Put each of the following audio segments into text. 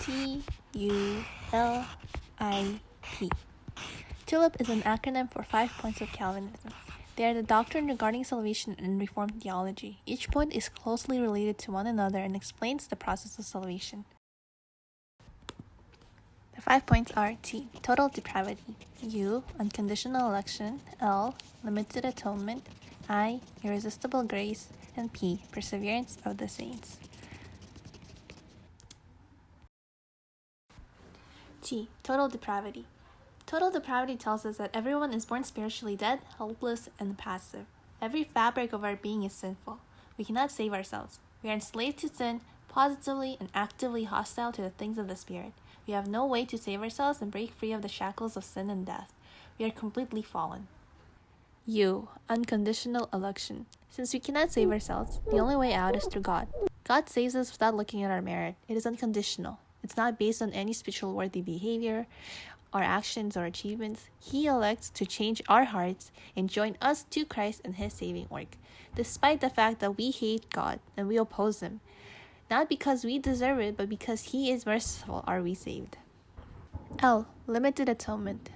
TULIP. TULIP is an acronym for 5 points of Calvinism. They are the doctrine regarding salvation and Reformed theology. Each point is closely related to one another and explains the process of salvation. The 5 points are T. Total depravity. U. Unconditional election. L. Limited atonement. I. Irresistible grace. And P. Perseverance of the saints. T. Total depravity. Total depravity tells us that everyone is born spiritually dead, helpless, and passive. Every fabric of our being is sinful. We cannot save ourselves. We are enslaved to sin, positively and actively hostile to the things of the Spirit. We have no way to save ourselves and break free of the shackles of sin and death. We are completely fallen. U. Unconditional election. Since we cannot save ourselves, the only way out is through God. God saves us without looking at our merit. It is unconditional. It's not based on any spiritual worthy behavior, our actions or achievements. He elects to change our hearts and join us to Christ and His saving work, despite the fact that we hate God and we oppose Him. Not because we deserve it, but because He is merciful are we saved. L. Limited atonement.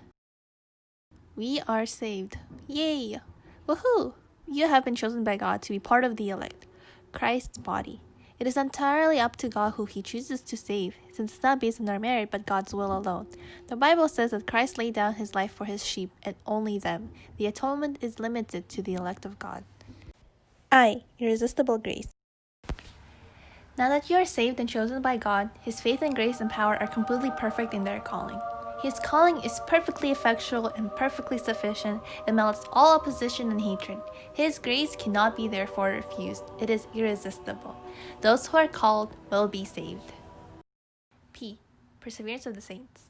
We are saved. Yay! Woohoo! You have been chosen by God to be part of the elect, Christ's body. It is entirely up to God who He chooses to save, since it's not based on our merit but God's will alone. The Bible says that Christ laid down His life for His sheep and only them. The atonement is limited to the elect of God. I. Irresistible grace. Now that you are saved and chosen by God, His faith and grace and power are completely perfect in their calling. His calling is perfectly effectual and perfectly sufficient and melts all opposition and hatred. His grace cannot be therefore refused. It is irresistible. Those who are called will be saved. P. Perseverance of the saints.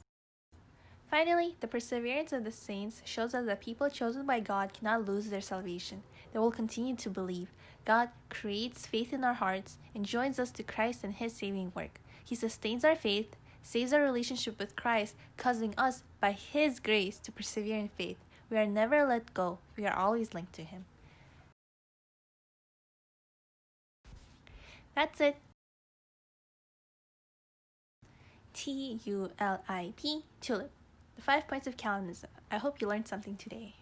Finally, the perseverance of the saints shows us that people chosen by God cannot lose their salvation. They will continue to believe. God creates faith in our hearts and joins us to Christ and His saving work. He sustains our faith, saves our relationship with Christ, causing us, by His grace, to persevere in faith. We are never let go. We are always linked to Him. That's it. TULIP, TULIP. The 5 points of Calvinism. I hope you learned something today.